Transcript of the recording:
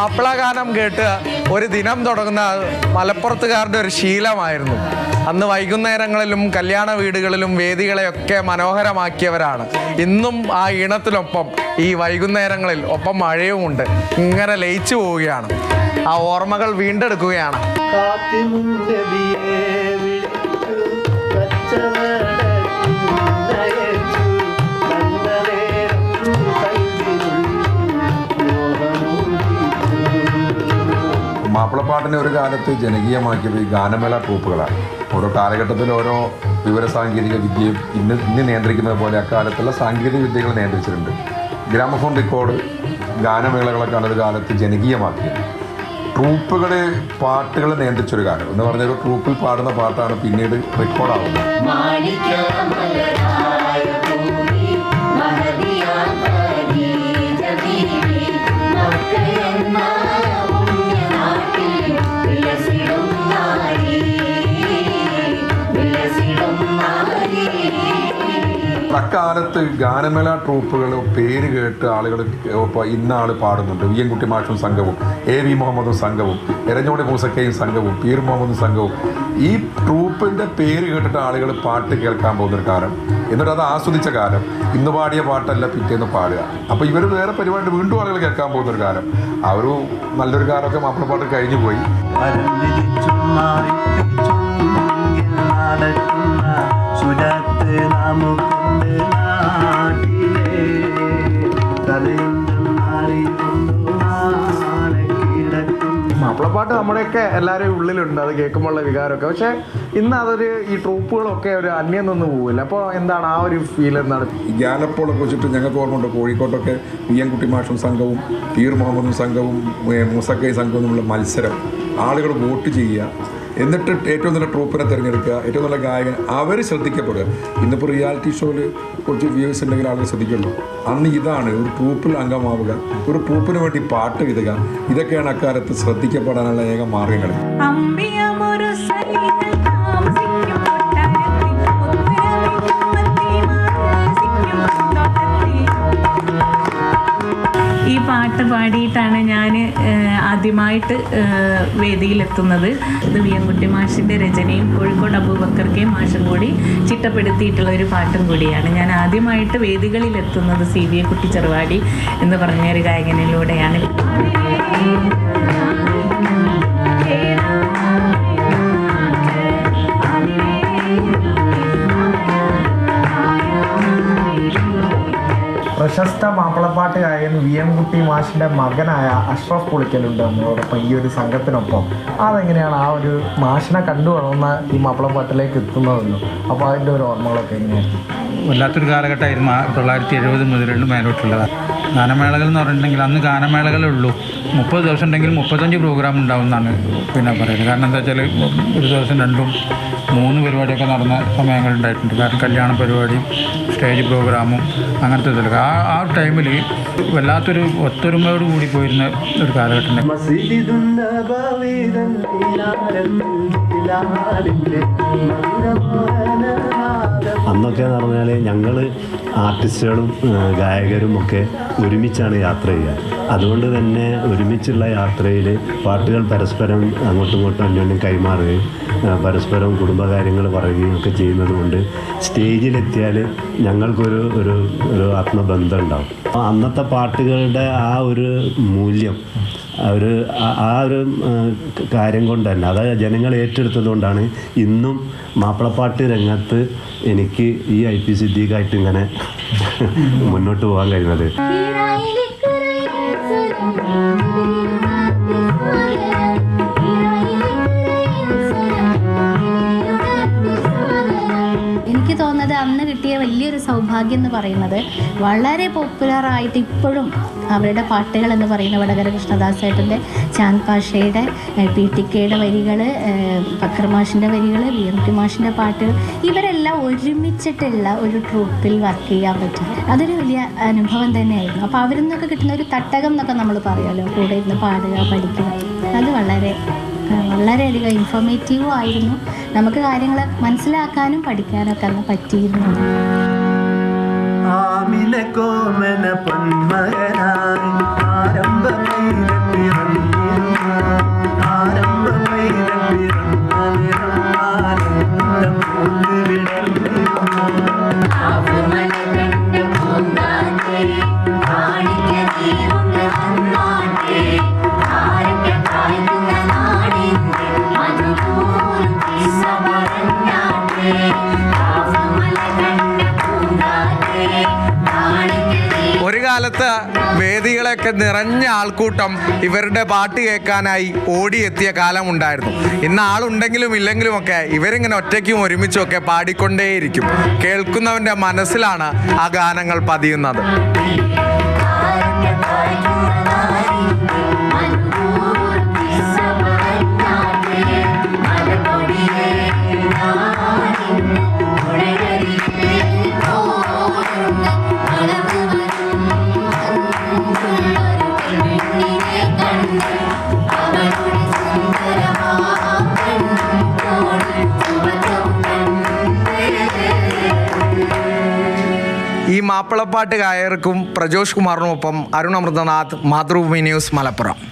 മാപ്പിളഗാനം കേട്ട് ഒരു ദിനം തുടങ്ങുന്ന മലപ്പുറത്തുകാരുടെ ഒരു ശീലമായിരുന്നു. അന്ന് വൈകുന്നേരങ്ങളിലും കല്യാണ വീടുകളിലും വേദികളെയൊക്കെ മനോഹരമാക്കിയവരാണ്. ഇന്നും ആ ഈണത്തിനൊപ്പം ഈ വൈകുന്നേരങ്ങളിൽ ഒപ്പം മഴയുമുണ്ട്. ഇങ്ങനെ ലയിച്ചു പോവുകയാണ്. ആ ഓർമ്മകൾ വീണ്ടെടുക്കുകയാണ്. മാപ്പിളപ്പാട്ടിനെ ഒരു കാലത്ത് ജനകീയമാക്കിയത് ഈ ഗാനമേള ട്രൂപ്പുകളാണ്. ഓരോ കാലഘട്ടത്തിൽ ഓരോ വിവരസാങ്കേതിക വിദ്യയും ഇന്ന് നിയന്ത്രിക്കുന്നത് പോലെ അക്കാലത്തുള്ള സാങ്കേതിക വിദ്യകൾ നിയന്ത്രിച്ചിട്ടുണ്ട്. ഗ്രാമഫോൺ റെക്കോർഡ് ഗാനമേളകളൊക്കെയാണ് ഒരു കാലത്ത് ജനകീയമാക്കിയത്. ട്രൂപ്പുകൾ പാട്ടുകൾ നിയന്ത്രിച്ചൊരു കാലം എന്ന് പറഞ്ഞ ഒരു ട്രൂപ്പിൽ പാടുന്ന പാട്ടാണ് പിന്നീട് റെക്കോർഡാവുന്നത്. അക്കാലത്ത് ഗാനമേള ട്രൂപ്പുകൾ പേര് കേട്ട് ആളുകൾ ഇന്ന ആൾ പാടുന്നുണ്ട്. വി എൻ കുട്ടി മാഷും സംഘവും, എ വി മുഹമ്മദും സംഘവും, എരഞ്ഞോടി മൂസക്കയും സംഘവും, പീർ മുഹമ്മദും സംഘവും. ഈ ട്രൂപ്പിൻ്റെ പേര് കേട്ടിട്ട് ആളുകൾ പാട്ട് കേൾക്കാൻ പോകുന്നൊരു കാലം. എന്നിട്ട് അത് ആസ്വദിച്ച കാലം. ഇന്ന് പാടിയ പാട്ടല്ല പിറ്റേന്ന് പാടുക. അപ്പോൾ ഇവർ വേറെ പരിപാടി വീണ്ടും ആളുകൾ കേൾക്കാൻ പോകുന്നൊരു കാലം. ആ ഒരു നല്ലൊരു കാലമൊക്കെ മാപ്പിളപ്പാട്ട് കഴിഞ്ഞു പോയി. മാപ്പിളപ്പാട്ട് നമ്മുടെയൊക്കെ എല്ലാവരുടെയും ഉള്ളിലുണ്ട്, അത് കേൾക്കുമ്പോഴുള്ള വികാരമൊക്കെ. പക്ഷേ ഇന്ന് അതൊരു ഈ ട്രൂപ്പുകളൊക്കെ ഒരു അന്യം നിന്ന് പോവില്ല. അപ്പോൾ എന്താണ് ആ ഒരു ഫീൽ? എന്താണ് ഈ ഗാലപ്പോളൊക്കെ വെച്ചിട്ട് ഞങ്ങൾക്ക് ഓർമ്മയുണ്ട്, കോഴിക്കോട്ടൊക്കെ വി എൻ കുട്ടി മാഷും സംഘവും, പീർ മുഹമ്മദും സംഘവും, മൂസക്കൈ സംഘവും തമ്മിലുള്ള മത്സരം. ആളുകൾ വോട്ട് ചെയ്യുക, എന്നിട്ട് ഏറ്റവും നല്ല ട്രൂപ്പിനെ തിരഞ്ഞെടുക്കുക, ഏറ്റവും നല്ല ഗായകൻ അവർ ശ്രദ്ധിക്കപ്പെടുക. ഇന്നിപ്പോൾ റിയാലിറ്റി ഷോയിൽ കുറച്ച് വ്യൂസ് ഉണ്ടെങ്കിൽ ആളുകൾ ശ്രദ്ധിക്കുള്ളൂ. അന്ന് ഇതാണ് ഒരു ട്രൂപ്പിൽ അംഗമാവുക, ഒരു ട്രൂപ്പിന് വേണ്ടി പാട്ട് എഴുതുക. ഇതൊക്കെയാണ് അക്കാലത്ത് ശ്രദ്ധിക്കപ്പെടാനുള്ള ഏക മാർഗങ്ങൾ. ഈ പാട്ട് പാടിയിട്ടാണ് ഞാൻ ആദ്യമായിട്ട് വേദിയിലെത്തുന്നത്. ഇത് വി എൻ കുട്ടി മാഷിൻ്റെ രചനയും കോഴിക്കോട് അബൂബക്കർക്കെയും മാഷും കൂടി ചിട്ടപ്പെടുത്തിയിട്ടുള്ള ഒരു പാട്ടും കൂടിയാണ്. ഞാൻ ആദ്യമായിട്ട് വേദികളിലെത്തുന്നത് സി വി എ കുട്ടി ചെറുവാടി എന്ന് പറഞ്ഞൊരു ഗായകനിലൂടെയാണ്. പ്രശസ്ത മാപ്പിളപ്പാട്ട് ഗായകൻ വി എം കുട്ടി മാഷിൻ്റെ മകനായ അഷ്റഫ് പുളിക്കലുണ്ട് നമ്മളോടൊപ്പം ഈ ഒരു സംഘത്തിനൊപ്പം. അതെങ്ങനെയാണ് ആ ഒരു മാഷിനെ കണ്ടു വളർന്ന ഈ മാപ്പിളപ്പാട്ടിലേക്ക് എത്തുന്നതല്ലോ? അപ്പോൾ അതിൻ്റെ ഒരു ഓർമ്മകളൊക്കെ എങ്ങനെയായിരുന്നു? വല്ലാത്തൊരു കാലഘട്ടമായിരുന്നു 1970 മുതലുള്ള മേലോട്ടുള്ളത്. ഗാനമേളകൾ എന്ന് പറഞ്ഞിട്ടുണ്ടെങ്കിൽ അന്ന് ഗാനമേളകളേ ഉള്ളൂ. 30 ദിവസം ഉണ്ടെങ്കിൽ 35 പ്രോഗ്രാം ഉണ്ടാവും എന്നാണ് പറയുന്നത്. കാരണം എന്താ വെച്ചാൽ ഒരു ദിവസം 2-3 പരിപാടിയൊക്കെ നടന്ന സമയങ്ങളുണ്ടായിട്ടുണ്ട്. കാരണം കല്യാണ പരിപാടിയും സ്റ്റേജ് പ്രോഗ്രാമും അങ്ങനത്തെ ഇതിലൊക്കെ ആ ടൈമിൽ വല്ലാത്തൊരു ഒത്തൊരുമയോട് കൂടി പോയിരുന്ന ഒരു കാലഘട്ടം. അന്നൊക്കെ എന്ന് പറഞ്ഞാൽ ഞങ്ങൾ ആർട്ടിസ്റ്റുകളും ഗായകരും ഒക്കെ ഒരുമിച്ചാണ് യാത്ര ചെയ്യുക. അതുകൊണ്ട് തന്നെ ഒരുമിച്ചുള്ള യാത്രയിൽ പാട്ടുകൾ പരസ്പരം അങ്ങോട്ടും ഇങ്ങോട്ടും അന്യോന്യം കൈമാറുകയും പരസ്പരം കുടുംബകാര്യങ്ങൾ പറയുകയും ഒക്കെ ചെയ്യുന്നത് കൊണ്ട് സ്റ്റേജിലെത്തിയാൽ ഞങ്ങൾക്കൊരു ഒരു ഒരു ആത്മബന്ധം ഉണ്ടാവും. അന്നത്തെ പാട്ടുകളുടെ ആ ഒരു മൂല്യം ആ ഒരു കാര്യം കൊണ്ട് തന്നെ അതായത് ജനങ്ങൾ ഏറ്റെടുത്തത് കൊണ്ടാണ് ഇന്നും മാപ്പിളപ്പാട്ട് രംഗത്ത് എനിക്ക് ഈ IP സിദ്ദീഖായിട്ട് ഇങ്ങനെ മുന്നോട്ട് പോകാൻ കഴിയുന്നത്. എനിക്ക് തോന്നുന്നത് അന്ന് കിട്ടിയ വലിയൊരു സൗഭാഗ്യം എന്ന് പറയുന്നത് വളരെ പോപ്പുലറായിട്ട് ഇപ്പോഴും അവരുടെ പാട്ടുകൾ എന്ന് പറയുന്ന വടകര കൃഷ്ണദാസേട്ടൻ്റെ, ചാന്ദ് പാഷയുടെ, PTKയുടെ വരികൾ, ഫക്കർ മാഷിൻ്റെ വരികൾ, VM മാഷിൻ്റെ പാട്ടുകൾ, ഇവരെല്ലാം ഒരുമിച്ചിട്ടുള്ള ഒരു ട്രൂപ്പിൽ വർക്ക് ചെയ്യാൻ പറ്റും. അതൊരു വലിയ അനുഭവം തന്നെയായിരുന്നു. അപ്പോൾ അവരിൽ നിന്നൊക്കെ കിട്ടുന്ന ഒരു തട്ടകം എന്നൊക്കെ നമ്മൾ പറയുമല്ലോ, കൂടെ ഇരുന്ന് പാടുക, പഠിക്കുക, അത് വളരെയധികം ഇൻഫോർമേറ്റീവും ആയിരുന്നു. നമുക്ക് കാര്യങ്ങൾ മനസ്സിലാക്കാനും പഠിക്കാനൊക്കെ അന്ന് പറ്റിയിരുന്നു. ആമിന കോമന പൊന്മകനായി ആരംഭമേ കാലത്ത് വേദികളൊക്കെ നിറഞ്ഞ ആൾക്കൂട്ടം ഇവരുടെ പാട്ട് കേൾക്കാനായി ഓടിയെത്തിയ കാലമുണ്ടായിരുന്നു. ഇന്ന് ആളുണ്ടെങ്കിലും ഇല്ലെങ്കിലും ഒക്കെ ഇവരിങ്ങനെ ഒറ്റയ്ക്കും ഒരുമിച്ചും ഒക്കെ പാടിക്കൊണ്ടേയിരിക്കും. കേൾക്കുന്നവൻ്റെ മനസ്സിലാണ് ആ ഗാനങ്ങൾ പതിയുന്നത്. ഈ മാപ്പിളപ്പാട്ട് ഗായകർക്കും പ്രജോഷ് കുമാറിനുമൊപ്പം അരുൺ അമൃതനാഥ്, മാതൃഭൂമി ന്യൂസ്, മലപ്പുറം.